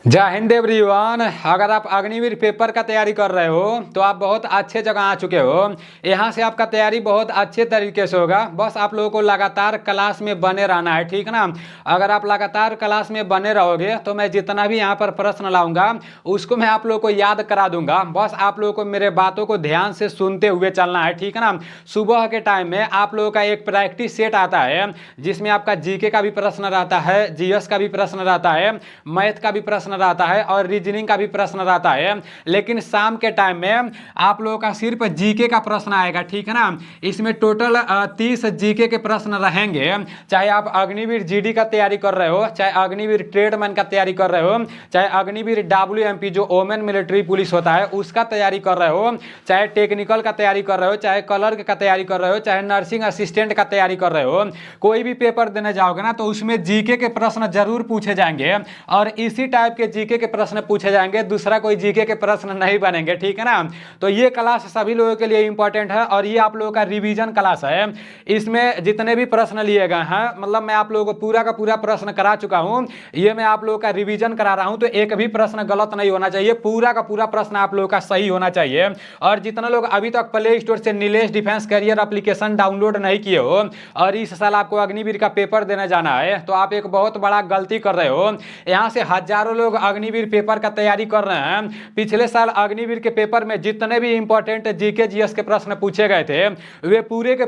जय हिंद एवरीवन। अगर आप अग्निवीर पेपर का तैयारी कर रहे हो तो आप बहुत अच्छे जगह आ चुके हो। यहाँ से आपका तैयारी बहुत अच्छे तरीके से होगा। बस आप लोगों को लगातार क्लास में बने रहना है, ठीक ना। अगर आप लगातार क्लास में बने रहोगे तो मैं जितना भी यहाँ पर प्रश्न लाऊंगा उसको मैं आप लोगों को याद करा दूंगा। बस आप लोगों को मेरे बातों को ध्यान से सुनते हुए चलना है, ठीक है ना। सुबह के टाइम में आप लोगों का एक प्रैक्टिस सेट आता है जिसमें आपका जीके का भी प्रश्न रहता है, जीएस का भी प्रश्न रहता है, मैथ का भी प्रश्न रहता है और रीजनिंग का भी प्रश्न रहता है। लेकिन शाम के टाइम में आप लोगों का सिर्फ जीके का प्रश्न आएगा, ठीक है ना। इसमें टोटल 30 जीके के प्रश्न रहेंगे। चाहे आप अग्निवीर जीडी का तैयारी कर रहे हो, चाहे अग्निवीर ट्रेडमैन का तैयारी कर रहे हो, चाहे अग्निवीर डब्ल्यूएमपी जो वोमेन मिलिट्री पुलिस होता है उसका तैयारी कर रहे हो, चाहे टेक्निकल का तैयारी कर रहे हो, चाहे क्लर्क का तैयारी कर रहे हो, चाहे नर्सिंग असिस्टेंट का तैयारी कर रहे हो, कोई भी पेपर देने जाओगे ना तो उसमें जीके के प्रश्न जरूर पूछे जाएंगे और इसी टाइप के जीके के प्रश्न पूछे जाएंगे। दूसरा कोई जीके के प्रश्न नहीं बनेंगे, ठीक है ना। तो ये क्लास सभी लोगों के लिए इंपॉर्टेंट है और ये आप लोगों का रिवीजन क्लास है। इसमें जितने भी प्रश्न लिए गए हैं, मतलब मैं आप लोगों को पूरा का पूरा प्रश्न करा चुका हूं। ये मैं आप लोगों का रिवीजन करा रहा हूं तो एक भी प्रश्न गलत नहीं होना चाहिए, पूरा का पूरा प्रश्न आप लोगों का सही होना चाहिए। और जितने लोग अभी तक प्ले स्टोर से Nilesh defence career application download नहीं किए हो और इस साल आपको अग्निवीर का पेपर देने जाना है तो आप एक बहुत बड़ा गलती कर रहे हो। यहाँ से हजारों लोग अग्निवीर पेपर का तैयारी कर रहे हैं। पिछले साल अग्निवीर के पेपर में जितने भी इंपॉर्टेंट जीके जीएस के प्रश्न पूछे गए थे वे पूरे के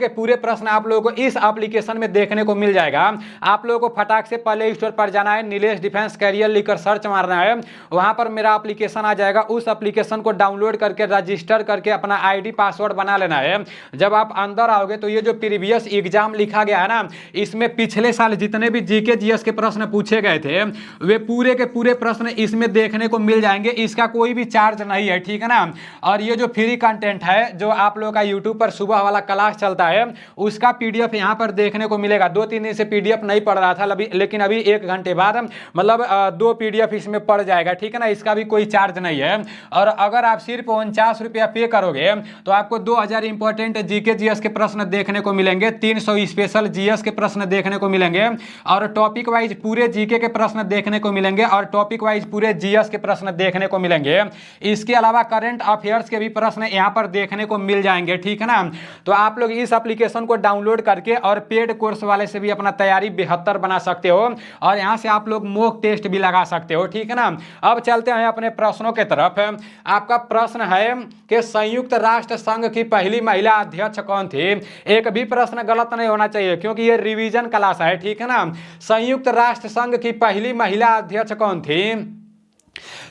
पूरे प्रश्न आप लोगों को इस एप्लीकेशन में देखने को मिल जाएगा। आप लोगों को फटाक से प्ले स्टोर पर जाना है, नीलेश डिफेंस कैरियर लिखकर सर्च मारना है, वहां पर मेरा एप्लीकेशन आ जाएगा। उस एप्लीकेशन को डाउनलोड करके रजिस्टर करके अपना आईडी पासवर्ड बना लेना है। जब आप अंदर आओगे तो ये जो प्रीवियस एग्जाम लिखा गया है ना, इसमें पिछले साल जितने भी जीके जीएस के प्रश्न पूछे गए थे वे पूरे के पूरे प्रश्न इसमें देखने को मिल जाएंगे। इसका कोई भी चार्ज नहीं है, ठीक है ना। और ये जो फ्री कंटेंट है जो आप लोगों का यूट्यूब पर सुबह वाला क्लास चलता है उसका पीडीएफ यहाँ पर देखने को मिलेगा। 2-3 दिन से पीडीएफ नहीं पढ़ रहा था लेकिन अभी 1 घंटे बाद मतलब 2 पीडीएफ इसमें पड़ जाएगा, ठीक है ना। इसका भी कोई चार्ज नहीं है। और अगर आप सिर्फ 49 रुपया पे करोगे तो आपको 2000 इंपॉर्टेंट जीके जीएस के प्रश्न देखने को मिलेंगे, 300 स्पेशल जीएस के प्रश्न देखने को मिलेंगे और टॉपिक वाइज पूरे जीके के प्रश्न देखने को मिलेंगे और टॉपिक वाइज पूरे जीएस के प्रश्न देखने को मिलेंगे। इसके अलावा करंट अफेयर्स के भी प्रश्न यहाँ पर देखने को मिल जाएंगे, ठीक है ना। तो आप लोग इस एप्लीकेशन को डाउनलोड करके और पेड कोर्स वाले से भी अपना तैयारी बेहतर बना सकते हो और यहाँ से आप लोग मॉक टेस्ट भी लगा सकते हो, ठीक है ना। अब चलते हैं अपने प्रश्नों के तरफ। आपका प्रश्न है कि संयुक्त राष्ट्र संघ की पहली महिला अध्यक्ष कौन थी। एक भी प्रश्न गलत नहीं होना चाहिए क्योंकि ये रिवीजन क्लास है, ठीक है ना। संयुक्त राष्ट्र संघ की पहली महिला अध्यक्ष कौन थी।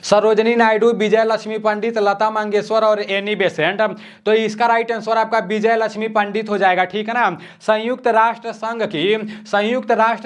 सरोजनी नायडू, विजय लक्ष्मी पंडित, लता मंगेशकर और एनी बेसेंट। तो इसका राइट आंसर आपका विजय लक्ष्मी पंडित हो जाएगा, ठीक है ना। संयुक्त राष्ट्र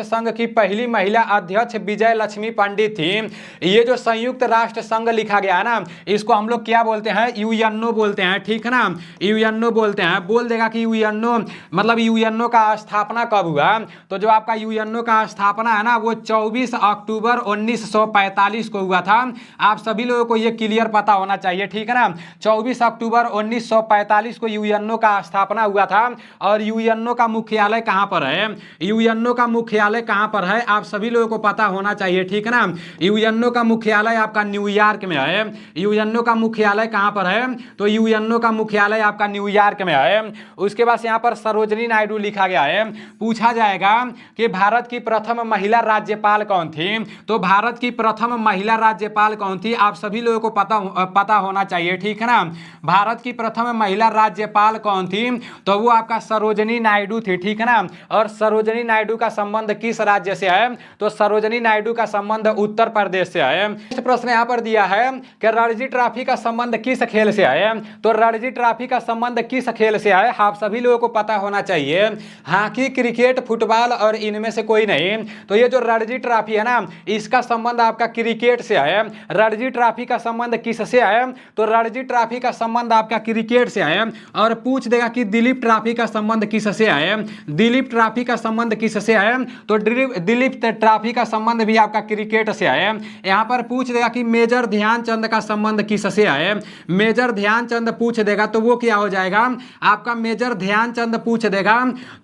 संघ की पहली महिला अध्यक्ष विजय लक्ष्मी पंडित थी। ये जो संयुक्त राष्ट्र संघ लिखा गया है ना इसको हम लोग क्या बोलते हैं, यूएनओ बोलते हैं, ठीक है ना। यूएनओ बोलते हैं। बोल देगा कि यूएनओ मतलब यूएनओ का स्थापना कब हुआ। तो जो आपका यूएनओ का स्थापना है ना वो 24 अक्टूबर 1945 को हुआ था। आप सभी लोगों को ये क्लियर पता होना चाहिए, ठीक है ना। 24 अक्टूबर 1945 को यूएनओ का स्थापना हुआ था। और यूएनओ का मुख्यालय कहां पर है, यूएनओ का मुख्यालय कहां पर है आप सभी लोगों को पता होना चाहिए, ठीक है ना। यूएनओ का मुख्यालय आपका न्यूयॉर्क में है। यूएनओ का मुख्यालय कहां पर है, तो यूएनओ का मुख्यालय आपका न्यूयॉर्क में है। उसके बाद यहाँ पर सरोजनी नायडू लिखा गया है। पूछा जाएगा कि भारत की प्रथम महिला राज्यपाल कौन थी। तो भारत की प्रथम महिला राज्यपाल कौन थी आप सभी लोगों को पता होना चाहिए, ठीक है ना। भारत की प्रथम महिला राज्यपाल कौन थी, तो वो आपका सरोजनी नायडू थी, ठीक है ना। और सरोजनी नायडू का संबंध किस राज्य से है, तो सरोजनी नायडू का संबंध उत्तर प्रदेश से है। नेक्स्ट प्रश्न यहाँ पर दिया है कि रणजी ट्रॉफी का संबंध किस खेल से है। तो रणजी ट्रॉफी का संबंध किस खेल से है आप सभी लोगों को पता होना चाहिए। हॉकी, क्रिकेट, फुटबॉल और इनमें से कोई नहीं। तो ये जो रणजी ट्रॉफी है ना इसका संबंध आपका क्रिकेट से है। रणजी ट्रॉफी का संबंध किससे है? तो रणजी ट्रॉफी का संबंध आपका क्रिकेट से है। और पूछ देगा कि दिलीप ट्रॉफी का संबंध किससे है? दिलीप ट्रॉफी का संबंध किससे है? तो दिलीप ट्रॉफी का संबंध भी आपका क्रिकेट से है। यहां पर पूछ देगा कि मेजर ध्यानचंद का संबंध किससे है? मेजर ध्यानचंद पूछ देगा तो वो क्या हो जाएगा आपका? मेजर ध्यानचंद पूछ देगा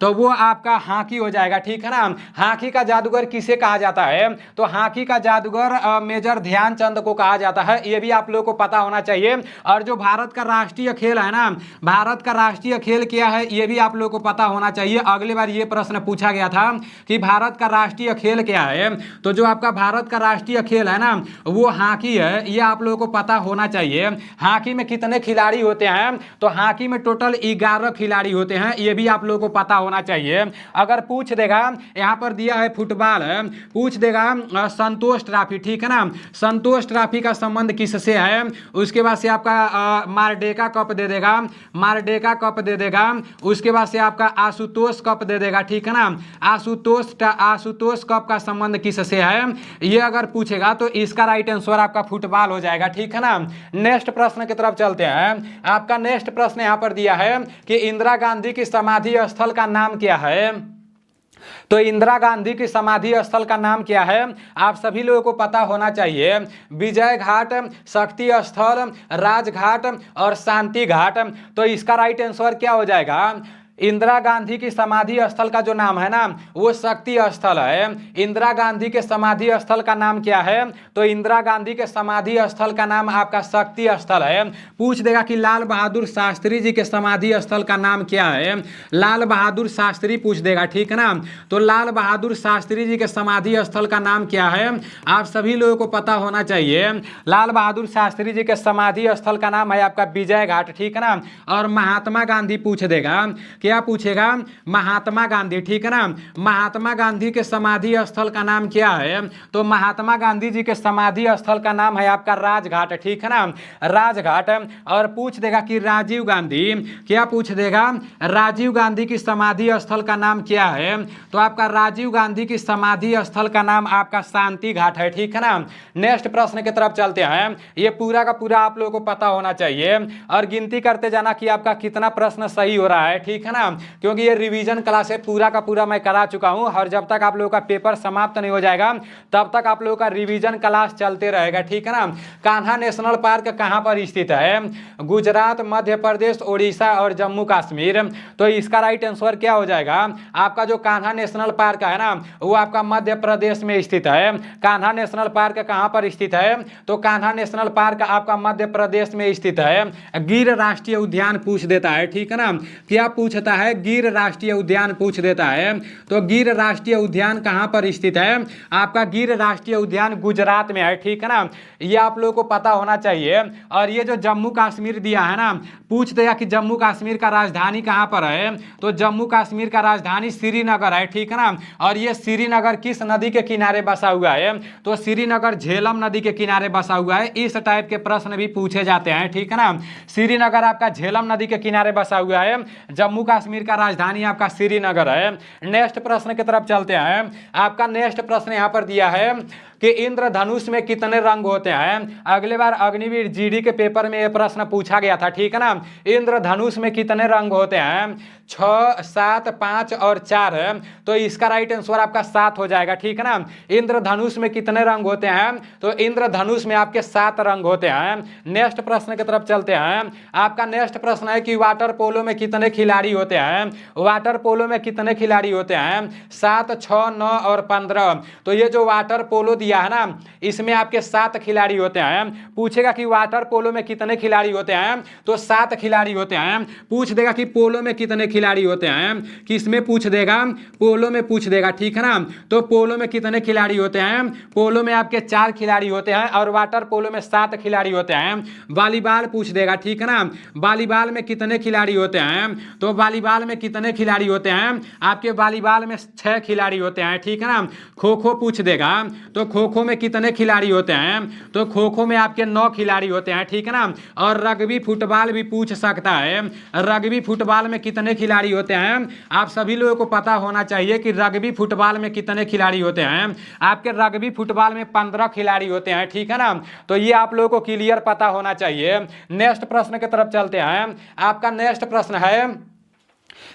तो वो आपका हॉकी हो जाएगा, ठीक है ना। हॉकी का जादूगर किसे कहा जाता है? तो हॉकी का जादूगर मेजर ध्यानचंद को कहा जाता है, ये भी आप लोगों को पता होना चाहिए। और जो भारत का राष्ट्रीय खेल है ना, भारत का राष्ट्रीय खेल क्या है ये भी आप लोगों को पता होना चाहिए। अगली बार ये प्रश्न पूछा गया था कि भारत का राष्ट्रीय खेल क्या है, तो जो आपका भारत का राष्ट्रीय खेल है ना वो हॉकी है, ये आप लोगों को पता होना चाहिए। हॉकी में कितने खिलाड़ी होते हैं? तो हॉकी में टोटल 11 खिलाड़ी होते हैं, ये भी आप लोगों को पता होना चाहिए। अगर पूछ देगा, यहाँ पर दिया है फुटबॉल है, पूछ देगा संतोष ट्रॉफी, ठीक है ना, संतोष ट्रॉफी का संबंध किससे है? उसके बाद से आपका मारडेका कप दे देगा, मारडेका कप दे देगा। उसके बाद से आपका आशुतोष कप दे देगा, ठीक है ना। आशुतोष कप का संबंध किससे है ये अगर पूछेगा तो इसका राइट आंसर आपका फुटबॉल हो जाएगा, ठीक है ना। नेक्स्ट प्रश्न की तरफ चलते हैं। आपका नेक्स्ट प्रश्न यहाँ पर दिया है कि इंदिरा गांधी की समाधि स्थल का नाम क्या है? तो इंदिरा गांधी की समाधि स्थल का नाम क्या है? आप सभी लोगों को पता होना चाहिए। विजय घाट, शक्ति स्थल, राजघाट और शांति घाट। तो इसका राइट आंसर क्या हो जाएगा? इंदिरा गांधी की समाधि स्थल का जो नाम है ना वो शक्ति स्थल है। इंदिरा गांधी के समाधि स्थल का नाम क्या है? तो इंदिरा गांधी के समाधि स्थल का नाम आपका शक्ति स्थल है। पूछ देगा कि लाल बहादुर शास्त्री जी के समाधि स्थल का नाम क्या है? लाल बहादुर शास्त्री पूछ देगा, ठीक है ना। तो लाल बहादुर शास्त्री जी के समाधि स्थल का नाम क्या है? आप सभी लोगों को पता होना चाहिए। लाल बहादुर शास्त्री जी के समाधि स्थल का नाम है आपका विजय घाट, ठीक है ना। और महात्मा गांधी पूछ देगा, क्या पूछेगा? महात्मा गांधी, ठीक है ना। महात्मा गांधी के समाधि स्थल का नाम क्या है? तो महात्मा गांधी जी के समाधि स्थल का नाम है आपका राजघाट, ठीक है ना, राजघाट। और पूछ देगा कि राजीव गांधी, क्या पूछ देगा? राजीव गांधी की समाधि स्थल का नाम क्या है? तो आपका राजीव गांधी की समाधि स्थल का नाम आपका शांति घाट है, ठीक है ना। नेक्स्ट प्रश्न की तरफ चलते हैं। ये पूरा का पूरा आप लोगों को पता होना चाहिए और गिनती करते जाना कि आपका कितना प्रश्न सही हो रहा है, ठीक है ना। क्योंकि ये रिवीजन क्लास है, पूरा का पूरा मैं करा चुका हूं और जब तक आप लोगों का पेपर समाप्त नहीं हो जाएगा तब तक आप लोगों का रिवीजन क्लास चलते रहेगा, ठीक है ना। कान्हा नेशनल पार्क कहां पर स्थित है? गुजरात, मध्य प्रदेश, उड़ीसा और जम्मू कश्मीर। तो इसका राइट आंसर क्या हो जाएगा? आपका जो कान्हा नेशनल पार्क है ना वो आपका मध्य प्रदेश में स्थित है। कान्हा नेशनल पार्क कहां पर स्थित है? तो कान्हा नेशनल पार्क आपका मध्य प्रदेश में स्थित है। गिर राष्ट्रीय उद्यान पूछ देता है, ठीक है ना। क्या पूछता है? गिर राष्ट्रीय उद्यान पूछ देता है। तो गिर राष्ट्रीय उद्यान कहां पर स्थित है? आपका गिर राष्ट्रीय उद्यान गुजरात में है, ठीक है ना। ये आप लोगों को पता होना चाहिए। और ये जो जम्मू कश्मीर दिया है ना, पूछ दिया कि जम्मू कश्मीर का राजधानी कहां पर है? तो जम्मू कश्मीर का राजधानी श्रीनगर है, ठीक है ना। और ये श्रीनगर किस नदी के किनारे बसा हुआ है? तो श्रीनगर झेलम नदी के किनारे बसा हुआ है। इस टाइप के प्रश्न भी पूछे जाते हैं, ठीक है ना। श्रीनगर आपका झेलम नदी के किनारे बसा हुआ है। जम्मू कश्मीर का राजधानी आपका श्रीनगर है। नेक्स्ट प्रश्न की तरफ चलते हैं। आपका नेक्स्ट प्रश्न यहां पर दिया है कि इंद्रधनुष में कितने रंग होते हैं? अगले बार अग्निवीर जीडी के पेपर में यह प्रश्न पूछा गया था, ठीक है ना। इंद्रधनुष में कितने रंग होते हैं? 6, 7, 5 और 4 है। तो इसका राइट आंसर आपका 7 हो जाएगा, ठीक है ना। इंद्रधनुष में कितने रंग होते हैं? तो इंद्रधनुष में आपके 7 रंग होते हैं। नेक्स्ट प्रश्न की तरफ चलते हैं। आपका नेक्स्ट प्रश्न है कि वाटर पोलो में कितने खिलाड़ी होते हैं? वाटर पोलो में कितने खिलाड़ी होते हैं? 7, 6, 9 और 15। तो ये जो वाटर पोलो दिया है ना इसमें आपके 7 खिलाड़ी होते हैं। पूछेगा कि वाटर पोलो में कितने खिलाड़ी होते हैं? तो 7 खिलाड़ी होते हैं। पूछ देगा कि पोलो में कितने खिलाड़ी होते हैं? किसमें पूछ देगा? पोलो में पूछ देगा, ठीक है ना। तो पोलो में कितने खिलाड़ी होते हैं? पोलो में आपके 4 खिलाड़ी होते हैं और वाटर पोलो में 7 खिलाड़ी होते हैं। वॉलीबॉल पूछ देगा, ठीक है ना। वॉलीबॉल में कितने खिलाड़ी होते हैं? तो वॉलीबॉल में कितने खिलाड़ी होते हैं? आपके वॉलीबॉल में 6 खिलाड़ी होते हैं, ठीक है ना। खो खो पूछ देगा। तो खो खो में कितने खिलाड़ी होते हैं, तो खो खो में आपके 9 खिलाड़ी होते हैं, ठीक है ना। और रग्बी फुटबॉल भी पूछ सकता है, रग्बी फुटबॉल में कितने खिलाड़ी होते हैं, आप सभी लोगों को पता होना चाहिए कि रग्बी फुटबॉल में कितने खिलाड़ी होते हैं। आपके रग्बी फुटबॉल में 15 खिलाड़ी होते हैं, ठीक है ना। तो ये आप लोगों को क्लियर पता होना चाहिए। नेक्स्ट प्रश्न की तरफ चलते हैं। आपका नेक्स्ट प्रश्न है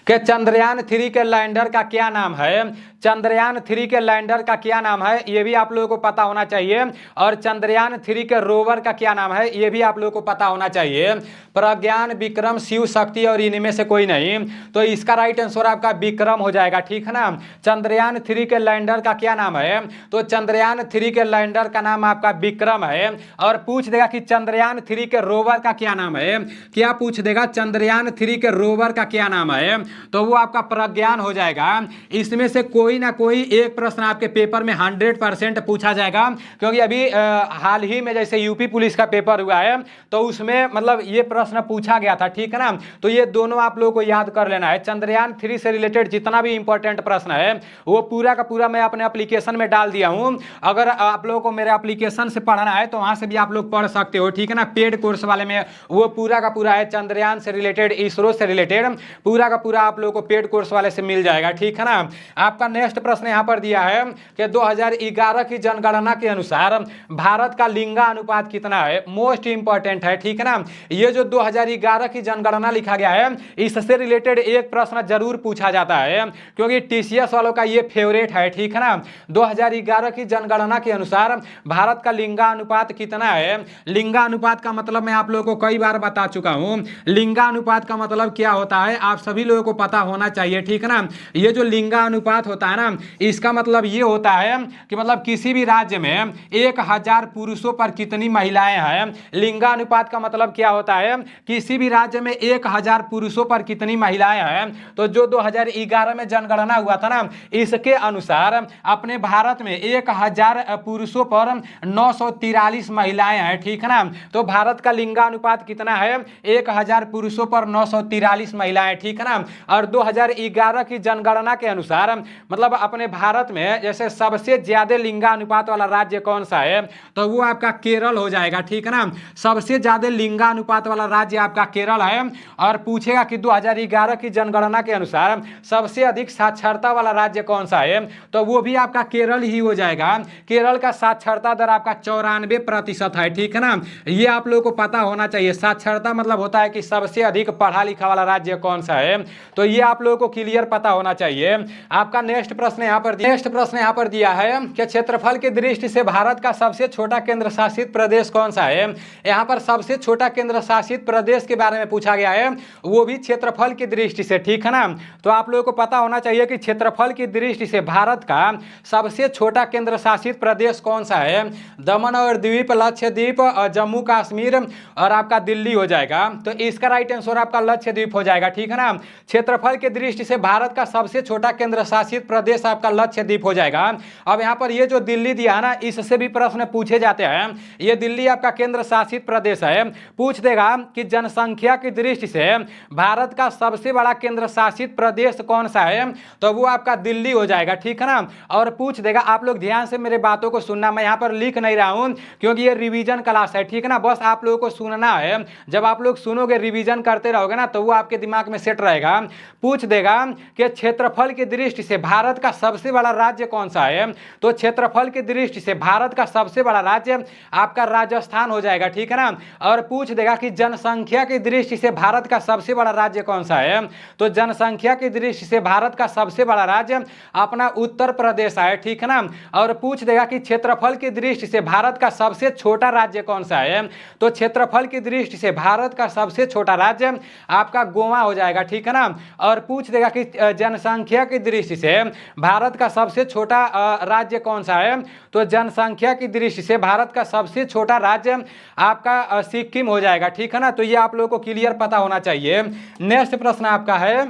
कि चंद्रयान 3 के लैंडर का क्या नाम है। चंद्रयान 3 के लैंडर का क्या नाम है, ये भी आप लोगों को पता होना चाहिए। और चंद्रयान 3 के रोवर का क्या नाम है, ये भी आप लोगों को पता होना चाहिए। प्रज्ञान, विक्रम, शिव शक्ति और इनमें से कोई नहीं, तो इसका राइट आंसर आपका विक्रम हो जाएगा, ठीक है ना। चंद्रयान 3 के लैंडर का क्या नाम है, तो चंद्रयान 3 के लैंडर का नाम आपका विक्रम है। और पूछ देगा कि चंद्रयान 3 के रोवर का क्या नाम है, क्या पूछ देगा, चंद्रयान 3 के रोवर का क्या नाम है, तो वो आपका प्रज्ञान हो जाएगा। इसमें से कोई ना कोई एक प्रश्न आपके पेपर में 100% पूछा जाएगा, क्योंकि अभी हाल ही में जैसे यूपी पुलिस का पेपर हुआ है, तो उसमें मतलब ये प्रश्न पूछा गया था, ठीक है ना। तो ये दोनों आप लोगों को याद कर लेना है। चंद्रयान 3 से रिलेटेड जितना भी इंपॉर्टेंट प्रश्न है वो पूरा का पूरा मैं अपने एप्लीकेशन में डाल दिया हूं। अगर आप लोगों को मेरे एप्लीकेशन से पढ़ना है तो वहां से भी आप लोग पढ़ सकते हो, ठीक है ना। पेड कोर्स वाले में वो पूरा का पूरा है, चंद्रयान से रिलेटेड, इसरो से रिलेटेड पूरा का पूरा आप लोगों को पेड कोर्स वाले से मिल जाएगा, ठीक है ना। आपका नेक्स्ट प्रश्न यहां पर दिया है कि 2011 की जनगणना के अनुसार भारत का लिंगानुपात कितना है। मोस्ट इंपॉर्टेंट है, ठीक है ना। ये जो 2011 की जनगणना लिखा गया है, इससे रिलेटेड एक प्रश्न जरूर पूछा जाता है, क्योंकि टीसीएस वालों का ये फेवरेट है, ठीक है ना। 2011 की जनगणना के अनुसार भारत का लिंगानुपात कितना है। लिंगानुपात का मतलब मैं आप लोगों को कई बार बता चुका हूं। लिंगानुपात का मतलब क्या होता है आप सभी लोगों को पता होना चाहिए, ठीक है ना। ये जो लिंगानुपात होता है ना, इसका मतलब ये होता है कि मतलब किसी भी राज्य में 1000 पुरुषों पर कितनी महिलाएं हैं। लिंगानुपात का मतलब क्या होता है, किसी भी राज्य में 1000 पुरुषों पर कितनी महिलाएं हैं। तो जो 2011 में जनगणना हुआ था ना, इसके अनुसार अपने भारत में 1000 पुरुषों पर 943 महिलाएं हैं, ठीक है ना। तो भारत का लिंगानुपात कितना है, 1000 पुरुषों पर 943 महिलाएं, ठीक है ना। और 2011 की जनगणना के अनुसार मतलब अपने भारत में जैसे सबसे ज्यादा लिंगानुपात वाला राज्य कौन सा है, तो वो आपका केरल हो जाएगा, ठीक है ना। सबसे ज्यादा लिंगानुपात वाला राज्य आपका केरल है। और पूछेगा कि 2011 की जनगणना के अनुसार सबसे अधिक साक्षरता वाला राज्य कौन सा है, तो वो भी आपका केरल ही हो जाएगा। केरल का साक्षरता दर आपका 94% है, ठीक है ना। ये आप लोगों को पता होना चाहिए। साक्षरता मतलब होता है कि सबसे अधिक पढ़ा लिखा वाला राज्य कौन सा है, तो ये आप लोगों को क्लियर पता होना चाहिए। आपका नेक्स्ट प्रश्न यहाँ पर दिया है कि क्षेत्रफल की दृष्टि से भारत का सबसे छोटा केंद्र शासित प्रदेश कौन सा है। यहाँ पर सबसे छोटा केंद्र शासित प्रदेश के बारे में पूछा गया है, वो भी क्षेत्रफल की दृष्टि से, ठीक है ना। तो आप लोगों को पता होना चाहिए कि क्षेत्रफल की दृष्टि से भारत का सबसे छोटा केंद्र शासित प्रदेश कौन सा है। दमन और द्वीप, लक्षद्वीप, जम्मू कश्मीर और आपका दिल्ली हो जाएगा। तो इसका राइट आंसर आपका लक्षद्वीप हो जाएगा, ठीक है ना। क्षेत्रफल की दृष्टि से भारत का सबसे छोटा केंद्र शासित प्रदेश आपका लक्षद्वीप हो जाएगा। अब यहाँ पर ये जो दिल्ली दिया है ना, इससे भी प्रश्न पूछे जाते हैं। ये दिल्ली आपका केंद्र शासित प्रदेश है। पूछ देगा कि जनसंख्या की दृष्टि से भारत का सबसे बड़ा केंद्र शासित प्रदेश कौन सा है, तो वो आपका दिल्ली हो जाएगा, ठीक है ना। और पूछ देगा, आप लोग ध्यान से मेरे बातों को सुनना, मैं यहाँ पर लिख नहीं रहा हूँ क्योंकि ये रिवीजन क्लास है, ठीक है ना। बस आप लोगों को सुनना है। जब आप लोग सुनोगे, रिवीजन करते रहोगे ना, तो वो आपके दिमाग में सेट रहेगा। पूछ देगा कि क्षेत्रफल की दृष्टि से भारत का सबसे बड़ा राज्य कौन सा है, तो क्षेत्रफल की दृष्टि से भारत का सबसे बड़ा राज्य आपका राजस्थान हो जाएगा, ठीक है ना। और पूछ देगा कि जनसंख्या की दृष्टि से भारत का सबसे बड़ा राज्य कौन सा है, तो जनसंख्या की दृष्टि से भारत का सबसे बड़ा राज्य अपना उत्तर प्रदेश है, ठीक है ना। और पूछ देगा कि क्षेत्रफल की दृष्टि से भारत का सबसे छोटा राज्य कौन सा है, तो क्षेत्रफल की दृष्टि से भारत का सबसे छोटा राज्य आपका गोवा हो जाएगा, ठीक है ना। और पूछ देगा कि जनसंख्या की दृष्टि से भारत का सबसे छोटा राज्य कौन सा है, तो जनसंख्या की दृष्टि से भारत का सबसे छोटा राज्य आपका सिक्किम हो जाएगा, ठीक है ना। तो ये आप लोगों को क्लियर पता होना चाहिए। नेक्स्ट प्रश्न आपका है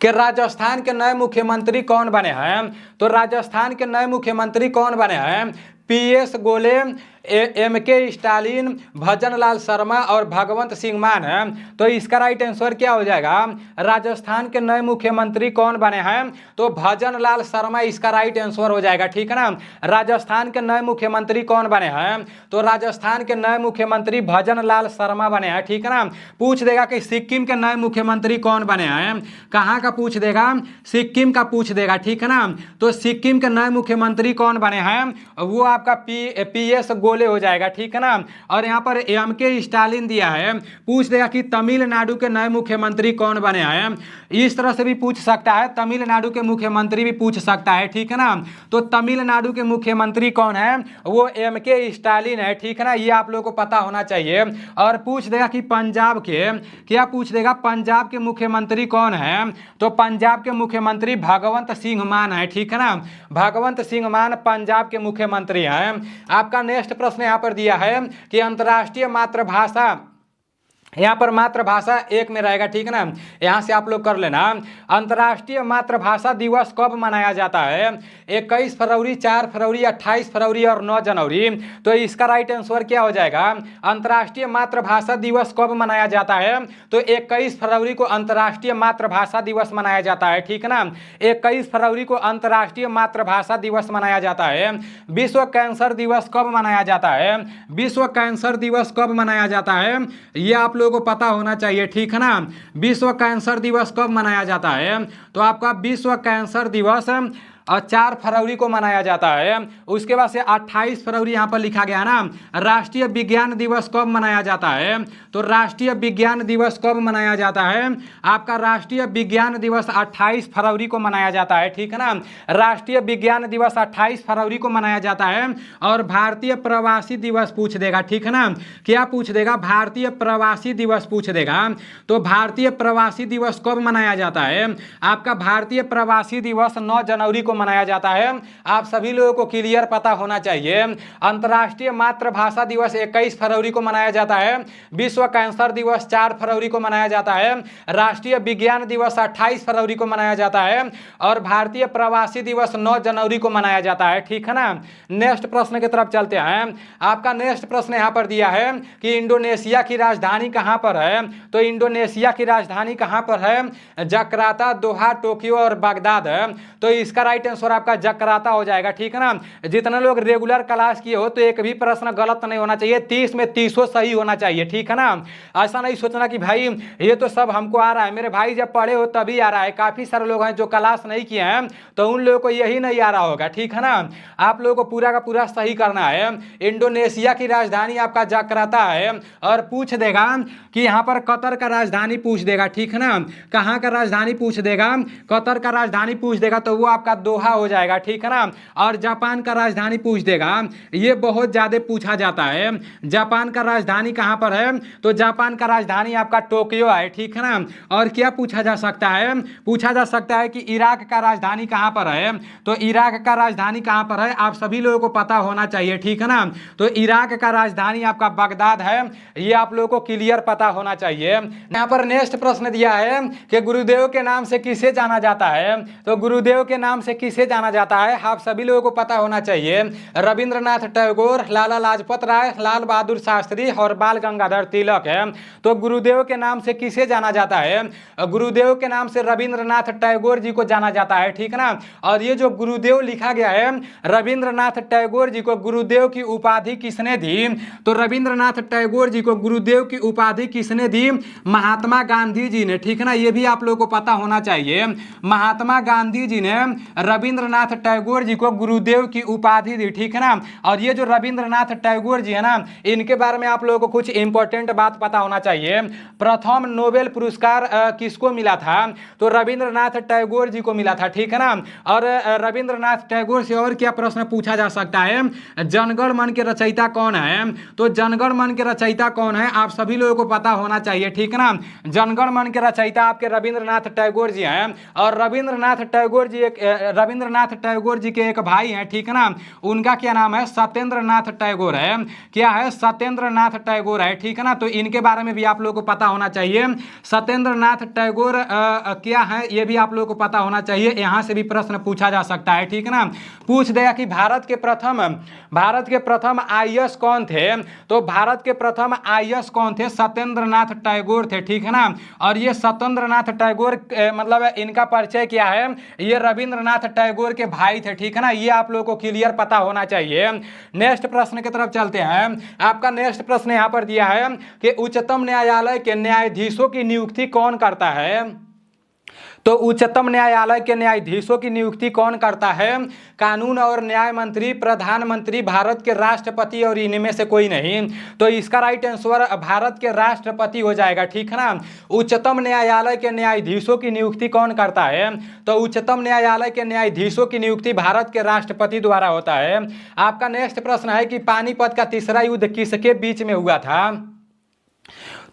कि राजस्थान के नए मुख्यमंत्री कौन बने हैं, तो राजस्थान के नए मुख्यमंत्री कौन बने हैं। पीएस गोले, एम के स्टालिन, भजन लाल शर्मा और भगवंत सिंह मान है। तो इसका राइट आंसर क्या हो जाएगा? राजस्थान के नए मुख्यमंत्री कौन बने हैं? तो भजन लाल शर्मा इसका राइट आंसर हो जाएगा, ठीक है ना। राजस्थान के नए मुख्यमंत्री कौन बने हैं? तो राजस्थान के नए मुख्यमंत्री भजन लाल शर्मा बने हैं, ठीक है ना। पूछ देगा कि सिक्किम के नए मुख्यमंत्री कौन बने हैं, कहाँ का पूछ देगा? सिक्किम का पूछ देगा, ठीक है ना। तो सिक्किम के नए मुख्यमंत्री कौन बने हैं? वो आपका पीएस गोले हो जाएगा, ठीक है ना। और यहाँ पर एम के स्टालिन दिया है, पूछ देगा कि तमिलनाडु के नए मुख्यमंत्री कौन बने हैं। इस तरह से भी पूछ सकता है, तमिलनाडु के मुख्यमंत्री भी पूछ सकता है, ठीक है ना। तो तमिलनाडु के मुख्यमंत्री कौन है? वो एम के स्टालिन है, ठीक है ना। ये आप लोगों को पता होना चाहिए। और पूछ देगा कि पंजाब के, क्या पूछ देगा? पंजाब के मुख्यमंत्री कौन है? तो पंजाब के मुख्यमंत्री भगवंत सिंह मान है, ठीक है ना। भगवंत सिंह मान पंजाब के मुख्यमंत्री हैं। आपका नेक्स्ट प्रश्न यहाँ पर दिया है कि अंतर्राष्ट्रीय मातृभाषा, यहाँ पर मातृभाषा एक में रहेगा, ठीक है ना। यहाँ से आप लोग कर लेना। अंतर्राष्ट्रीय मातृभाषा दिवस कब मनाया जाता है? 21 फरवरी, 4 फरवरी, 28 फरवरी और 9 जनवरी। तो इसका राइट आंसर क्या हो जाएगा? अंतर्राष्ट्रीय मातृभाषा दिवस कब मनाया जाता है? तो 21 फरवरी को अंतर्राष्ट्रीय मातृभाषा दिवस मनाया जाता है, ठीक है ना। 21 फरवरी को अंतर्राष्ट्रीय मातृभाषा दिवस मनाया जाता है। विश्व कैंसर दिवस कब मनाया जाता है? विश्व कैंसर दिवस कब मनाया जाता है? ये आप को पता होना चाहिए, ठीक है ना। विश्व कैंसर दिवस कब मनाया जाता है? तो आपका विश्व कैंसर दिवस 4 फरवरी को मनाया जाता है। उसके बाद से 28 फरवरी यहाँ पर लिखा गया ना। राष्ट्रीय विज्ञान दिवस कब मनाया जाता है? तो राष्ट्रीय विज्ञान दिवस कब मनाया जाता है? आपका राष्ट्रीय विज्ञान दिवस 28 फरवरी को मनाया जाता है, ठीक है ना। राष्ट्रीय विज्ञान दिवस 28 फरवरी को मनाया जाता है। और भारतीय प्रवासी दिवस पूछ देगा, ठीक है ना। क्या पूछ देगा? भारतीय प्रवासी दिवस पूछ देगा। तो भारतीय प्रवासी दिवस कब मनाया जाता है? आपका भारतीय प्रवासी दिवस 9 जनवरी को मनाया जाता है। आप सभी लोगों को क्लियर पता होना चाहिए। अंतर्राष्ट्रीय मातृभाषा दिवस 21 फरवरी को मनाया जाता है। विश्व कैंसर दिवस 4 फरवरी को मनाया जाता है। राष्ट्रीय विज्ञान दिवस 28 फरवरी को मनाया जाता है। और भारतीय प्रवासी दिवस 9 जनवरी को मनाया जाता है, ठीक है ना। नेक्स्ट प्रश्न की तरफ चलते हैं। आपका नेक्स्ट प्रश्न यहाँ पर दिया है कि इंडोनेशिया की राजधानी कहाँ पर है? तो इंडोनेशिया की राजधानी कहाँ पर है? जकार्ता, दोहा, टोक्यो और बगदाद है। तो इसका राइट आंसर आपका जकार्ता हो जाएगा, ठीक है ना। जितने लोग रेगुलर क्लास किए हो तो एक भी प्रश्न गलत नहीं होना चाहिए, 30 में 30 सही होना चाहिए, ठीक है ना। ऐसा नहीं सोचना कि भाई ये तो सब हमको आ रहा है। मेरे भाई जब पढ़े हो तभी आ रहा है। काफी सारे लोग हैं जो क्लास नहीं किए हैं तो उन लोगों को यही नहीं आ रहा होगा, ठीक है ना। आप लोगों को पूरा का पूरा सही करना है। इंडोनेशिया की राजधानी आपका जकार्ता है। और पूछ देगा कि यहाँ पर कतर का राजधानी पूछ देगा, ठीक है ना। कहाँ का राजधानी पूछ देगा? कतर का राजधानी पूछ देगा तो वो आपका दोहा हो जाएगा, ठीक है ना। और जापान का राजधानी पूछ देगा, ये बहुत ज्यादा पूछा जाता है। जापान का राजधानी कहां पर है? तो जापान का राजधानी आपका टोक्यो है, ठीक है ना। और क्या पूछा जा सकता है? पूछा जा सकता है कि इराक का राजधानी कहां पर है? तो इराक का राजधानी कहां पर है? आप सभी लोगों को पता होना चाहिए, ठीक है ना। तो इराक का राजधानी आपका बगदाद है। ये आप लोगों को क्लियर पता होना चाहिए। यहाँ पर नेक्स्ट प्रश्न दिया है कि गुरुदेव के नाम से किसे जाना जाता है? तो गुरुदेव के नाम से किसे जाना जाता है? आप सभी लोगों को पता होना चाहिए। रविंद्रनाथ टैगोर, लाला लाजपत राय, लाल बहादुर शास्त्री और बाल गंगाधर तिलक है। तो गुरुदेव के नाम से किसे जाना जाता है? गुरुदेव के नाम से रविंद्रनाथ टैगोर जी को जाना जाता है, ठीक है ना। और ये जो गुरुदेव लिखा गया है, रविंद्रनाथ टैगोर जी को गुरुदेव की उपाधि किसने दी? तो रविंद्रनाथ टैगोर जी को गुरुदेव की उपाधि किसने दी? महात्मा गांधी जी ने, ठीक है ना। ये भी आप लोगों को पता होना चाहिए। महात्मा गांधी जी ने रविंद्रनाथ टैगोर जी को गुरुदेव की उपाधि दी, ठीक है ना। और ये जो रविंद्रनाथ टैगोर जी है ना, इनके बारे में आप लोगों को कुछ इंपॉर्टेंट बात पता होना चाहिए। प्रथम नोबेल पुरस्कार किसको मिला था? तो रविंद्रनाथ टैगोर जी को मिला था, ठीक है ना। और रविंद्रनाथ टैगोर से और क्या प्रश्न पूछा जा सकता है? जनगण मन के रचयिता कौन है? तो जनगण मन के रचयिता कौन है? आप सभी लोगों को पता होना चाहिए, ठीक है ना। जनगण मन के रचयिता आपके रविंद्रनाथ टैगोर जी हैं। और रविंद्रनाथ टैगोर जी रविंद्रनाथ टैगोर जी के एक भाई हैं, ठीक है ना, उनका क्या नाम है, सत्येंद्र नाथ टैगोर है। क्या है, सत्येंद्र नाथ टैगोर है, ठीक है ना। तो इनके बारे में भी आप लोगों को पता होना चाहिए। सत्येंद्र नाथ टैगोर क्या है ये भी आप लोगों को पता होना चाहिए। यहां से भी प्रश्न पूछा जा सकता है, ठीक है ना। पूछ देगा कि भारत के प्रथम आईएएस कौन थे, तो भारत के प्रथम आईएएस कौन थे, सत्येंद्र नाथ टैगोर थे, ठीक है ना। और ये सत्येंद्र नाथ टैगोर मतलब इनका परिचय क्या है, ये रविंद्रनाथ टैगोर के भाई थे, ठीक है ना। ये आप लोगों को क्लियर पता होना चाहिए। नेक्स्ट प्रश्न की तरफ चलते हैं। आपका नेक्स्ट प्रश्न यहां पर दिया है कि उच्चतम न्यायालय के न्यायाधीशों की नियुक्ति कौन करता है। तो उच्चतम न्यायालय के न्यायाधीशों की नियुक्ति कौन करता है, कानून और न्याय मंत्री, प्रधानमंत्री, भारत के राष्ट्रपति और इनमें से कोई नहीं। तो इसका राइट आंसर भारत के राष्ट्रपति हो जाएगा, ठीक है ना। उच्चतम न्यायालय के न्यायाधीशों की नियुक्ति कौन करता है, तो उच्चतम न्यायालय के न्यायाधीशों की नियुक्ति भारत के राष्ट्रपति द्वारा होता है। आपका नेक्स्ट प्रश्न है कि पानीपत का तीसरा युद्ध किसके बीच में हुआ था।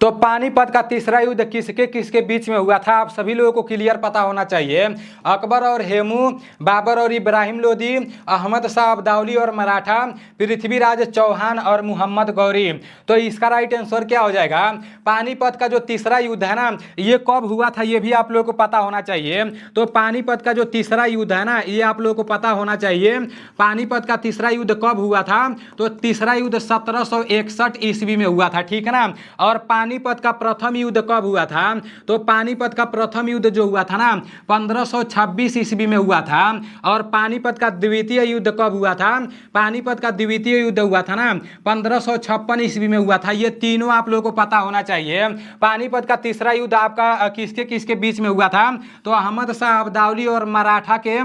तो पानीपत का तीसरा युद्ध किसके किसके बीच में हुआ था, आप सभी लोगों को क्लियर पता होना चाहिए। अकबर और हेमू, बाबर और इब्राहिम लोदी, अहमद शाह अब्दाली और मराठा, पृथ्वीराज चौहान और मोहम्मद गौरी। तो इसका राइट आंसर क्या हो जाएगा, पानीपत का जो तीसरा युद्ध है ना, ये कब हुआ था ये भी आप लोगों को पता होना चाहिए। तो पानीपत का जो तीसरा युद्ध है ना, ये आप लोगों को पता होना चाहिए। पानीपत का तीसरा युद्ध कब हुआ था, तो तीसरा युद्ध 1761 ईस्वी में हुआ था, ठीक है ना। और पानीपत का प्रथम युद्ध कब हुआ था, तो पानीपत का प्रथम युद्ध जो हुआ था ना 1526 ईस्वी में हुआ था। और पानीपत का द्वितीय युद्ध कब हुआ था, पानीपत का द्वितीय युद्ध हुआ था ना 1556 ईस्वी में हुआ था। ये तीनों आप लोगों को पता होना चाहिए। पानीपत का तीसरा युद्ध आपका किसके किसके बीच में हुआ था, तो अहमद शाह अब्दाली और मराठा के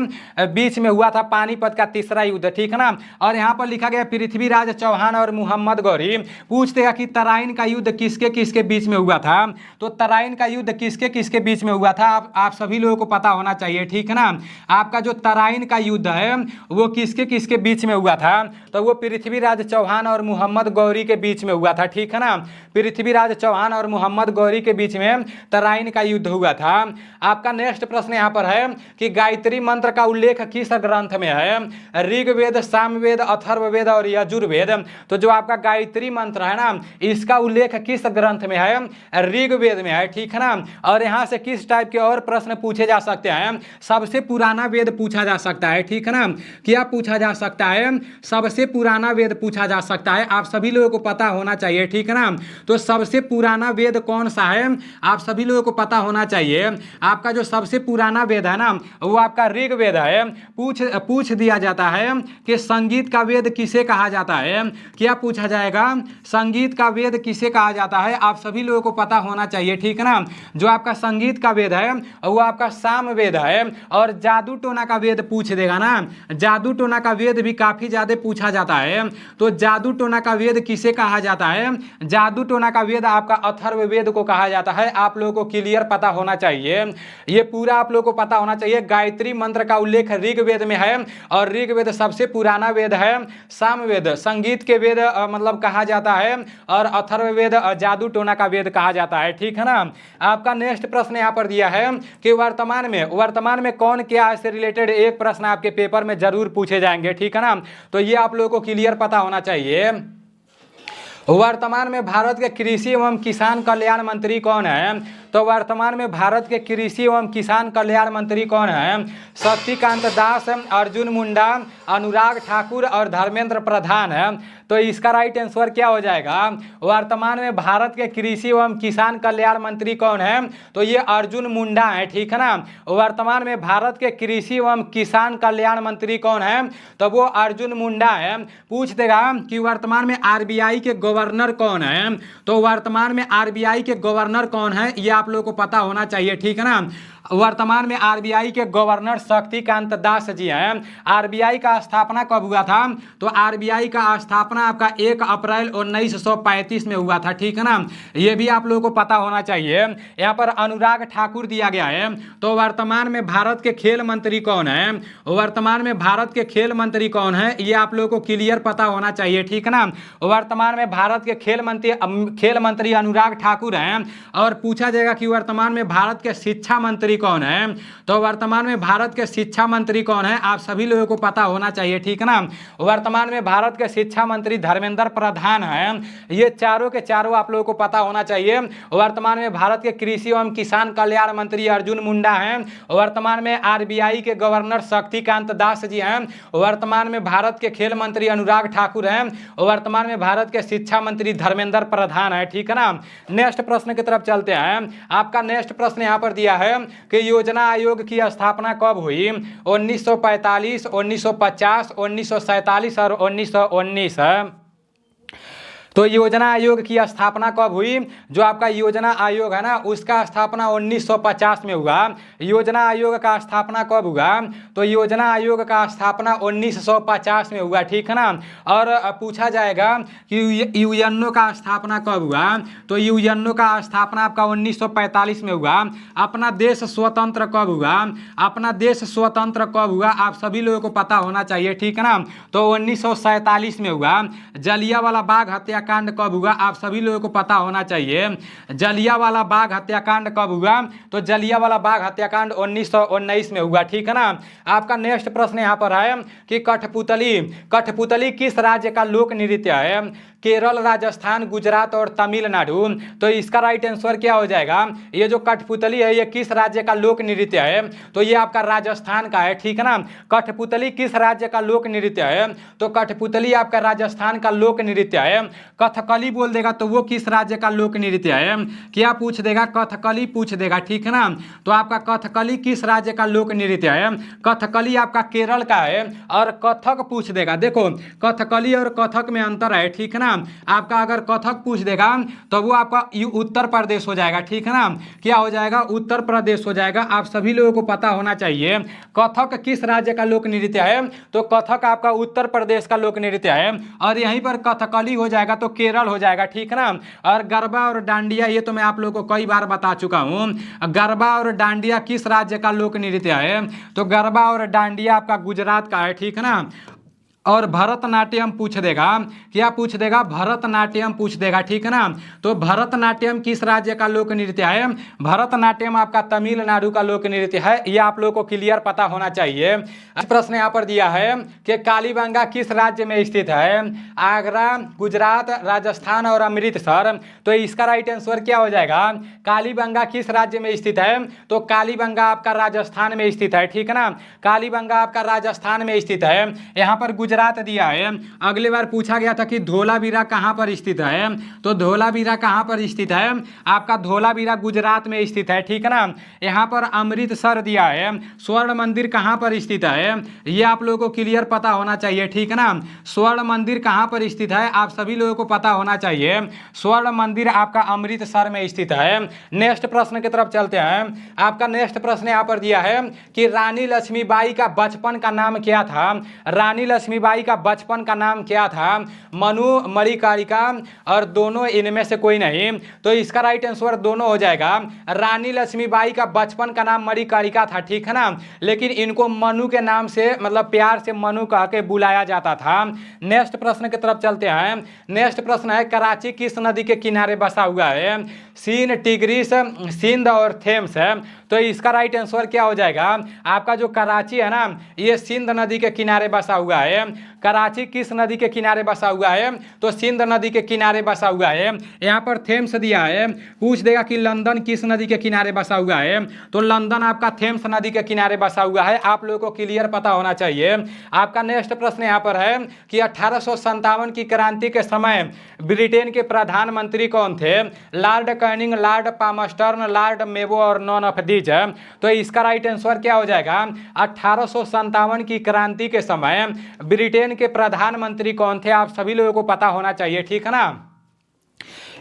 बीच में हुआ था पानीपत का तीसरा युद्ध, ठीक है ना। और यहाँ पर लिखा गया पृथ्वीराज चौहान और मोहम्मद गौरी। पूछते हैं कि तराइन का युद्ध किसके किसके बीच में हुआ था, तो तराइन का युद्ध किसके किसके बीच में हुआ था, आप सभी लोगों को पता होना चाहिए, ठीक है ना। आपका जो तराइन का युद्ध है वो किसके किसके बीच में हुआ था, तो वो पृथ्वीराज चौहान और मोहम्मद गौरी के बीच में हुआ था, ठीक है ना। पृथ्वीराज चौहान और मोहम्मद गौरी के बीच में तराइन का युद्ध हुआ था। आपका नेक्स्ट प्रश्न यहाँ पर है कि गायत्री मंत्र का उल्लेख किस ग्रंथ में है, ऋग्वेद, सामवेद, अथर्ववेद और यजुर्वेद। तो जो आपका गायत्री मंत्र है ना, इसका उल्लेख किस ग्रंथ में है, ऋग्वेद में है, ठीक है ना। और यहाँ से किस टाइप के और प्रश्न पूछे जा सकते हैं, सबसे पुराना वेद पूछा जा सकता है, ठीक है ना। क्या पूछा जा सकता है, सबसे पुराना वेद पूछा जा सकता है। आप सभी लोगों को पता होना चाहिए, ठीक है ना। तो सबसे पुराना वेद कौन सा है, आप सभी लोगों को पता होना चाहिए। आपका जो सबसे पुराना वेद है ना वो आपका ऋग्वेद है। पूछ दिया जाता है कि संगीत का वेद किसे कहा जाता है, क्या पूछा जाएगा, संगीत का वेद किसे कहा जाता है, आप सभी लोगों को पता होना चाहिए, ठीक है ना। जो आपका संगीत का वेद है वो आपका साम वेद है। और जादू टोना का वेद पूछ देगा ना, जादू टोना का वेद भी काफी ज्यादा पूछा जाता है। तो जादू टोना का वेद किसे कहा जाता है, जादू टोना का वेद आपका अथर्ववेद को कहा जाता है। आप लोगों को क्लियर पता होना चाहिए, ये पूरा आप लोगों को पता होना चाहिए। गायत्री मंत्र का उल्लेख ऋग्वेद में है और ऋग्वेद सबसे पुराना वेद है। सामवेद संगीत के वेद मतलब कहा जाता है और अथर्ववेद जादू टोना का वेद कहा जाता है, ठीक है ना। आपका नेक्स्ट प्रश्न यहाँ पर दिया है कि वर्तमान में कौन क्या से रिलेटेड एक प्रश्न आपके पेपर में जरूर पूछे जाएंगे, ठीक है ना। तो ये आप लोगों को क्लियर पता होना चाहिए। वर्तमान में भारत के कृषि एवं किसान कल्याण मंत्री कौन है, तो वर्तमान में भारत के कृषि एवं किसान कल्याण मंत्री कौन है, शक्तिकांत दास, अर्जुन मुंडा, अनुराग ठाकुर और धर्मेंद्र प्रधान है। तो इसका राइट आंसर क्या हो जाएगा, वर्तमान में भारत के कृषि एवं किसान कल्याण मंत्री कौन है, तो ये अर्जुन मुंडा है, ठीक है ना। वर्तमान में भारत के कृषि एवं किसान कल्याण मंत्री कौन है, तो वो अर्जुन मुंडा है। पूछ देगा कि वर्तमान में आरबीआई के गवर्नर कौन है, तो वर्तमान में आरबीआई के गवर्नर कौन है ये आप लोगों को पता होना चाहिए, ठीक है ना। वर्तमान में आरबीआई के गवर्नर शक्तिकांत दास जी हैं। आरबीआई का स्थापना कब हुआ था, तो आरबीआई का स्थापना आपका 1 अप्रैल 1935 में हुआ था, ठीक है ना। ये भी आप लोगों को पता होना चाहिए। यहाँ पर अनुराग ठाकुर दिया गया है। तो वर्तमान में भारत के खेल मंत्री कौन है, वर्तमान में भारत के खेल मंत्री कौन है ये आप लोगों को क्लियर पता होना चाहिए, ठीक है ना। वर्तमान में भारत के खेल मंत्री अनुराग ठाकुर हैं। और पूछा जाएगा कि वर्तमान में भारत के शिक्षा मंत्री मंत्री कौन है? तो वर्तमान में भारत के शिक्षा मंत्री कौन है? आप सभी लोगों को पता होना चाहिए, ठीक है ना। वर्तमान में भारत के शिक्षा मंत्री धर्मेंद्र प्रधान हैं। ये चारों के चारों आप लोगों को पता होना चाहिए। वर्तमान में भारत के कृषि एवं किसान कल्याण मंत्री अर्जुन मुंडा हैं। वर्तमान में आरबीआई के गवर्नर शक्तिकांत दास जी हैं। वर्तमान में भारत के खेल मंत्री अनुराग ठाकुर हैं। वर्तमान में भारत के शिक्षा मंत्री धर्मेंद्र प्रधान है, ठीक है ना। नेक्स्ट प्रश्न की तरफ चलते हैं। आपका नेक्स्ट प्रश्न यहाँ पर दिया है कि योजना आयोग की स्थापना कब हुई? 1945, 1950, 1947 और 1919 है। तो योजना आयोग की स्थापना कब हुई? जो आपका योजना आयोग है ना, उसका स्थापना 1950 में हुआ। योजना आयोग का स्थापना कब हुआ? तो योजना आयोग का स्थापना 1950 में हुआ, ठीक है ना। और पूछा जाएगा कि यूएनओ का स्थापना कब हुआ? तो यूएनओ का स्थापना आपका 1945 में हुआ। अपना देश स्वतंत्र कब हुआ? अपना देश स्वतंत्र कब हुआ? आप सभी लोगों को पता होना चाहिए, ठीक है ना। तो 1947 में हुआ। जलियांवाला बाग हत्याकांड कब हुआ? आप सभी लोगों को पता होना चाहिए। जलियांवाला बाग हत्याकांड कब हुआ? तो जलियांवाला बाग हत्याकांड 1919 में हुआ, ठीक है ना। आपका नेक्स्ट प्रश्न यहाँ पर है कि कठपुतली किस राज्य का लोक नृत्य है? केरल, राजस्थान, गुजरात और तमिलनाडु। तो इसका राइट आंसर क्या हो जाएगा? ये जो कठपुतली है ये किस राज्य का लोक नृत्य है? तो ये आपका राजस्थान का है, ठीक है ना। कठपुतली किस राज्य का लोक नृत्य है? तो कठपुतली आपका राजस्थान का लोक नृत्य है। कथकली बोल देगा तो वो किस राज्य का लोक नृत्य है? क्या पूछ देगा? कथकली पूछ देगा, ठीक है ना। तो आपका कथकली किस राज्य का लोक नृत्य है? कथकली आपका केरल का है। और कथक पूछ देगा, देखो कथकली और कथक में अंतर है, ठीक है ना। आपका अगर कथक पूछ देगा तो वो आपका उत्तर प्रदेश हो जाएगा, ठीक है ना। क्या हो जाएगा? उत्तर प्रदेश हो जाएगा। आप सभी लोगों को पता होना चाहिए कथक किस राज्य का लोक नृत्य है? तो कथक आपका उत्तर प्रदेश का लोक नृत्य है। और यहीं पर कथकली हो जाएगा तो केरल हो जाएगा, ठीक है ना। और गरबा और डांडिया ये तो मैं आप लोगों को कई बार बता चुका हूं। गरबा और डांडिया किस राज्य का लोक नृत्य है? तो गरबा और डांडिया आपका गुजरात का है, ठीक है ना। और भरतनाट्यम पूछ देगा, क्या पूछ देगा? भरतनाट्यम पूछ देगा, ठीक है ना। तो भरतनाट्यम किस राज्य का लोक नृत्य है? भरतनाट्यम आपका तमिलनाडु का लोक नृत्य है। ये आप लोगों को क्लियर पता होना चाहिए। प्रश्न यहाँ पर दिया है कि कालीबंगा किस राज्य में स्थित है? आगरा, गुजरात, राजस्थान और अमृतसर। तो इसका राइट आंसर क्या हो जाएगा? कालीबंगा किस राज्य में स्थित है? तो कालीबंगा आपका राजस्थान में स्थित है, ठीक है ना। कालीबंगा आपका राजस्थान में स्थित है। यहाँ पर गुजरात दिया है। अगली बार पूछा गया था कि धोलावीरा कहां पर स्थित है? तो धोलावीरा कहां पर स्थित है? आपका धोलावीरा गुजरात में स्थित है, ठीक है ना। यहां पर अमृतसर दिया है। स्वर्ण मंदिर कहां पर स्थित है? ये आप लोगों को क्लियर पता होना चाहिए, ठीक है ना। स्वर्ण मंदिर कहां पर स्थित है? आप सभी लोगों को पता होना चाहिए। स्वर्ण मंदिर आपका अमृतसर में स्थित है। नेक्स्ट प्रश्न की तरफ चलते हैं। आपका नेक्स्ट प्रश्न यहां पर दिया है कि रानी लक्ष्मीबाई का बचपन का नाम क्या था? रानी लक्ष्मीबाई का बचपन का नाम क्या था? मनु, मणिकारिका और दोनों इनमें से कोई नहीं। तो इसका राइट आंसर दोनों हो जाएगा। रानी लक्ष्मीबाई का बचपन का नाम मणिकारिका था, ठीक है ना। लेकिन इनको मनु के नाम से मतलब प्यार से मनु कह के बुलाया जाता था। नेक्स्ट प्रश्न की तरफ चलते हैं। नेक्स्ट प्रश्न है कराची किस नदी के किनारे बसा हुआ है? सीन, टिग्रिस, सिंध और थेम्स है। तो इसका राइट आंसर क्या हो जाएगा? आपका जो कराची है ना ये सिंध नदी के किनारे बसा हुआ है। कराची किस नदी के किनारे बसा हुआ है? तो सिंध नदी के किनारे बसा हुआ है। यहाँ पर थेम्स दिया है। पूछ देगा कि लंदन किस नदी के किनारे बसा हुआ है? तो लंदन आपका थेम्स नदी के किनारे बसा हुआ है। आप लोगों को क्लियर पता होना चाहिए। आपका नेक्स्ट प्रश्न यहाँ पर है कि 1857 की क्रांति के समय ब्रिटेन के प्रधानमंत्री कौन थे? Lord Canning, Lord Palmerston, Lord Mayo और नॉन ऑफ दीज। तो इसका राइट आंसर क्या हो जाएगा? 1857 की क्रांति के समय ब्रिटेन के प्रधानमंत्री कौन थे? आप सभी लोगों को पता होना चाहिए, ठीक है ना।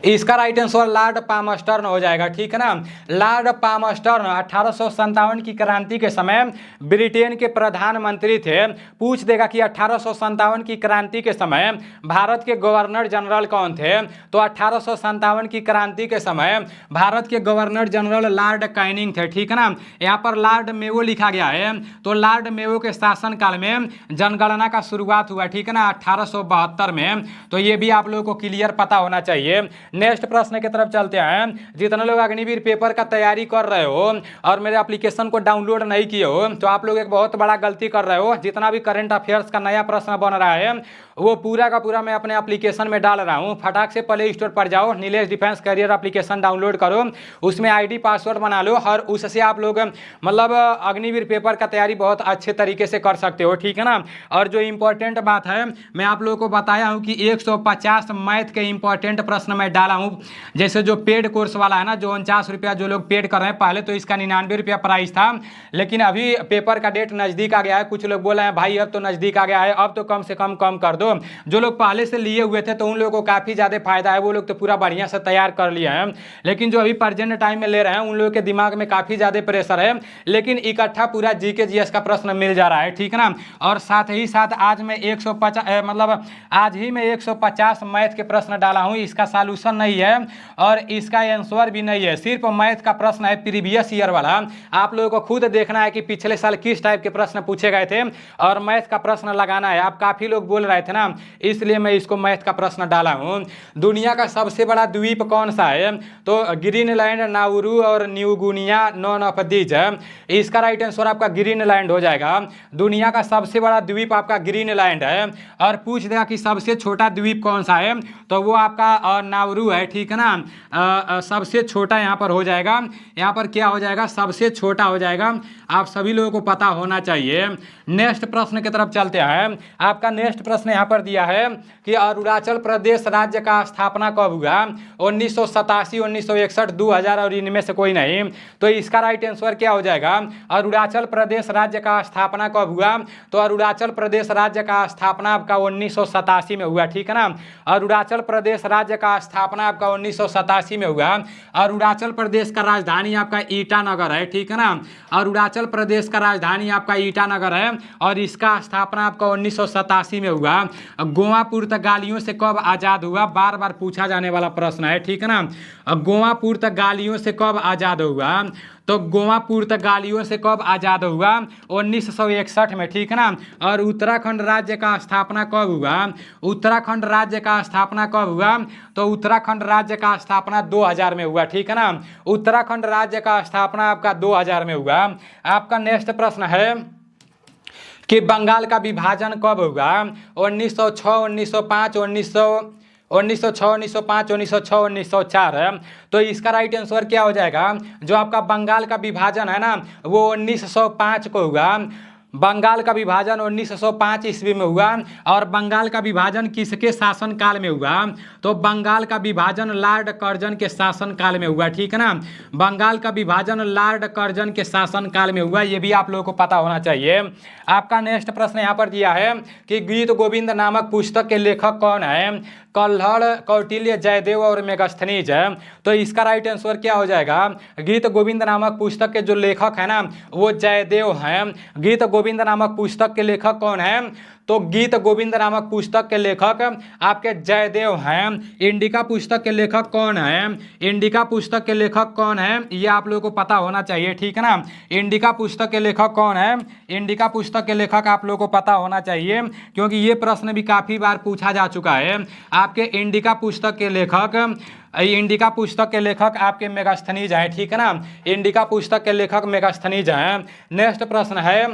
इसका राइट आंसर लॉर्ड पामस्टर्न हो जाएगा, ठीक है ना। लॉर्ड पामस्टर्न 1857 की क्रांति के समय ब्रिटेन के प्रधानमंत्री थे। पूछ देगा कि 1857 की क्रांति के समय भारत के गवर्नर जनरल कौन थे? तो 1857 की क्रांति के समय भारत के गवर्नर जनरल लॉर्ड कैनिंग थे, ठीक है ना। यहाँ पर लॉर्ड मेवो लिखा गया है। तो लॉर्ड मेवो के शासनकाल में जनगणना का शुरुआत हुआ, ठीक है ना, 1872 में। तो ये भी आप लोगों को क्लियर पता होना चाहिए। नेक्स्ट प्रश्न की तरफ चलते हैं। जितने लोग अग्निवीर पेपर का तैयारी कर रहे हो और मेरे एप्लीकेशन को डाउनलोड नहीं किए हो तो आप लोग एक बहुत बड़ा गलती कर रहे हो। जितना भी करंट अफेयर्स का नया प्रश्न बन रहा है वो पूरा का पूरा मैं अपने एप्लीकेशन में डाल रहा हूँ। फटाक से प्ले स्टोर पर जाओ, Nilesh defence career application download करो, उसमें आईडी पासवर्ड बना लो और उससे आप लोग मतलब अग्निवीर पेपर का तैयारी बहुत अच्छे तरीके से कर सकते हो, ठीक है ना। और जो इम्पोर्टेंट बात है, मैं आप लोगों को बताया हूँ कि 150 मैथ के इम्पोर्टेंट प्रश्न मैं डाला हूँ। जैसे जो पेड कोर्स वाला है ना, जो 49 रुपया जो लोग पेड कर रहे हैं, पहले तो इसका 99 रुपया प्राइस था, लेकिन अभी पेपर का डेट नज़दीक आ गया है। कुछ लोग बोल रहे हैं भाई अब तो नज़दीक आ गया है, अब तो कम से कम कर दो। जो लोग पहले से लिए हुए थे तो उन लोगों को काफ़ी ज़्यादा फायदा है, वो लोग तो पूरा बढ़िया से तैयार कर लिए हैं। लेकिन जो अभी प्रेजेंट टाइम में ले रहे हैं उन लोगों के दिमाग में काफ़ी ज़्यादा प्रेशर है, लेकिन इकट्ठा पूरा जीके जीएस का प्रश्न मिल जा रहा है, ठीक है ना। और साथ ही साथ आज मैं 150 मतलब आज ही मैं 150 मैथ के प्रश्न डाला हूँ। इसका सॉल्यूशन नहीं है और इसका आंसर भी नहीं है, सिर्फ मैथ का प्रश्न है प्रीवियस ईयर वाला। आप लोगों को खुद देखना है कि पिछले साल किस टाइप के प्रश्न पूछे गए थे और मैथ का प्रश्न लगाना है। आप काफ़ी लोग बोल रहे थे ना, इसलिए मैं इसको मैथ का प्रश्न डाला हूँ। दुनिया का सबसे बड़ा द्वीप कौन सा है? तो ग्रीनलैंड, नाउरू और न्यूगुनिया नॉन ऑफ दीज है। इसका राइट आंसर आपका ग्रीनलैंड हो जाएगा। दुनिया का सबसे बड़ा द्वीप आपका ग्रीनलैंड है। और पूछ देगा कि सबसे छोटा द्वीप कौन सा है, तो वो आपका नाउरू है, ठीक है ना। सबसे छोटा यहाँ पर हो जाएगा, यहाँ पर क्या हो जाएगा, सबसे छोटा हो जाएगा। आप सभी लोगों को पता होना चाहिए। नेक्स्ट प्रश्न की तरफ चलते हैं। आपका नेक्स्ट प्रश्न यहाँ पर दिया है कि अरुणाचल प्रदेश राज्य का स्थापना कब हुआ? 1987, 1961, 2000 और इनमें से कोई नहीं। तो इसका राइट आंसर क्या हो जाएगा? अरुणाचल प्रदेश राज्य का स्थापना कब हुआ? तो अरुणाचल प्रदेश राज्य का स्थापना आपका 1987 में हुआ, ठीक है ना। अरुणाचल प्रदेश राज्य का स्थापना आपका 1987 में हुआ। अरुणाचल प्रदेश का राजधानी आपका ईटानगर है, ठीक है ना। अरुणाचल प्रदेश का राजधानी आपका ईटानगर है और इसका स्थापना आपका 1987 में हुआ। गोवा पुर्तगालियों से कब आज़ाद हुआ? बार बार पूछा जाने वाला प्रश्न है, ठीक है ना। गोवा पुर्तगालियों से कब आज़ाद हुआ? तो गोवा पुर्तगालियों से कब आज़ाद हुआ? 1961 में, ठीक है ना। और उत्तराखंड राज्य का स्थापना कब हुआ? उत्तराखंड राज्य का स्थापना कब हुआ? तो उत्तराखंड राज्य का स्थापना 2000 में हुआ, ठीक है ना। उत्तराखंड राज्य का स्थापना आपका 2000 में हुआ। आपका नेक्स्ट प्रश्न है कि बंगाल का विभाजन कब हुआ? 1906, 1905, 1906, 1905, 1906, 1904 है। तो इसका राइट आंसर क्या हो जाएगा? जो आपका बंगाल का विभाजन है ना, वो 1905 को हुआ। बंगाल का विभाजन 1905 ईस्वी में हुआ। और बंगाल का विभाजन किसके शासनकाल में हुआ? तो बंगाल का विभाजन लॉर्ड कर्जन के शासनकाल में हुआ, ठीक है ना। बंगाल का विभाजन लॉर्ड कर्जन के शासनकाल में हुआ, ये भी आप लोगों को पता होना चाहिए। आपका नेक्स्ट प्रश्न यहाँ पर दिया है कि गीत गोविंद नामक पुस्तक के लेखक कौन है? कल्हड़, कौटिल्य, जयदेव और मेगस्थनीज है। तो इसका राइट आंसर क्या हो जाएगा? गीत गोविंद नामक पुस्तक के जो लेखक है ना, वो जयदेव हैं। गीत गोविंद नामक पुस्तक के लेखक कौन है? तो गीत गोविंद नामक पुस्तक के लेखक आपके जयदेव हैं। इंडिका पुस्तक के लेखक कौन है? इंडिका पुस्तक के लेखक कौन है, ये आप लोगों को पता होना चाहिए, ठीक है ना। इंडिका पुस्तक के लेखक कौन है? इंडिका पुस्तक के लेखक आप लोगों को पता होना चाहिए, क्योंकि ये प्रश्न भी काफ़ी बार पूछा जा चुका है। आपके इंडिका पुस्तक के लेखक आपके मेगास्थनीज हैं, ठीक है ना। इंडिका पुस्तक के लेखक मेगास्थनीज हैं। नेक्स्ट प्रश्न है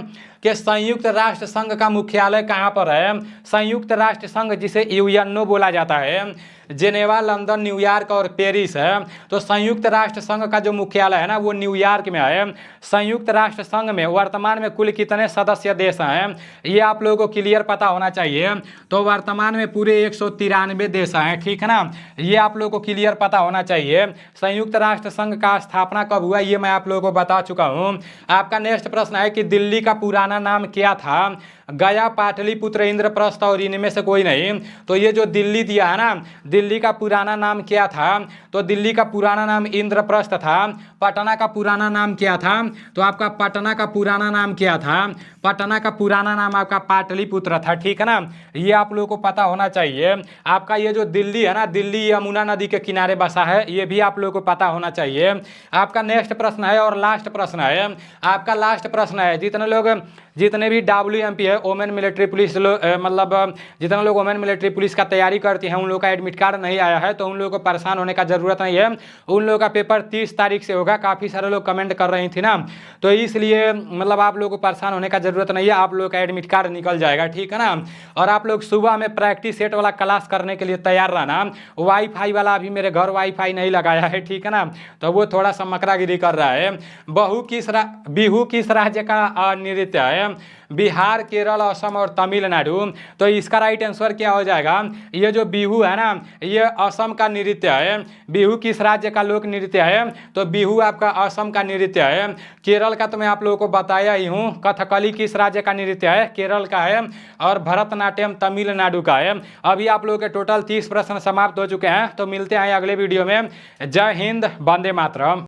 कि संयुक्त राष्ट्र संघ का मुख्यालय कहाँ पर है? संयुक्त राष्ट्र संघ जिसे यूएनओ बोला जाता है, जेनेवा, लंदन, न्यूयॉर्क और पेरिस है। तो संयुक्त राष्ट्र संघ का जो मुख्यालय है ना, वो न्यूयॉर्क में है। संयुक्त राष्ट्र संघ में वर्तमान में कुल कितने सदस्य देश हैं, ये आप लोगों को क्लियर पता होना चाहिए। तो वर्तमान में पूरे 193 देश हैं, ठीक है ना। ये आप लोगों को क्लियर पता होना चाहिए। संयुक्त राष्ट्र संघ का स्थापना कब हुआ, ये मैं आप लोगों को बता चुका हूँ। आपका नेक्स्ट प्रश्न है कि दिल्ली का पुराना नाम क्या था? गया, पाटलिपुत्र, इंद्रप्रस्थ और इनमें से कोई नहीं। तो ये जो दिल्ली दिया है ना, दिल्ली का पुराना नाम क्या था? तो दिल्ली का पुराना नाम इंद्रप्रस्थ था। पटना का पुराना नाम क्या था? तो आपका पटना का पुराना नाम क्या था? पटना का पुराना नाम आपका पाटलिपुत्र था, ठीक है ना। ये आप लोगों को पता होना चाहिए। आपका ये जो दिल्ली है ना, दिल्ली यमुना नदी के किनारे बसा है, ये भी आप लोगों को पता होना चाहिए। आपका नेक्स्ट प्रश्न है और लास्ट प्रश्न है। आपका लास्ट प्रश्न है, जितने लोग जितने भी WMP है, वोमेन मिलिट्री पुलिस मतलब जितने लोग वोमेन मिलिट्री पुलिस का तैयारी करती हैं उन लोगों का एडमिट कार्ड नहीं आया है, तो उन लोगों को परेशान होने का जरूरत नहीं है। उन लोगों का पेपर 30 तारीख से होगा। काफ़ी सारे लोग कमेंट कर रही थी ना, तो इसलिए मतलब आप लोगों को परेशान होने का जरूरत नहीं है, आप लोग का एडमिट कार्ड निकल जाएगा, ठीक है ना। और आप लोग सुबह में प्रैक्टिस सेट वाला क्लास करने के लिए तैयार रहना। वाईफाई वाला अभी मेरे घर वाईफाई नहीं लगाया है, ठीक है ना, तो वो थोड़ा सा मकरागिरी कर रहा है। बिहू किस राज्य का नृत्य है? बिहार, केरल, असम और तमिलनाडु। तो इसका राइट आंसर क्या हो जाएगा? ये जो बिहू है ना, ये असम का नृत्य है। बिहू किस राज्य का लोक नृत्य है? तो बिहू आपका असम का नृत्य है। केरल का तो मैं आप लोगों को बताया ही हूँ। कथकली किस राज्य का नृत्य है? केरल का है। और भरतनाट्यम तमिलनाडु का है। अभी आप लोगों के टोटल 30 प्रश्न समाप्त हो चुके हैं। तो मिलते हैं अगले वीडियो में। जय हिंद, वंदे मातरम।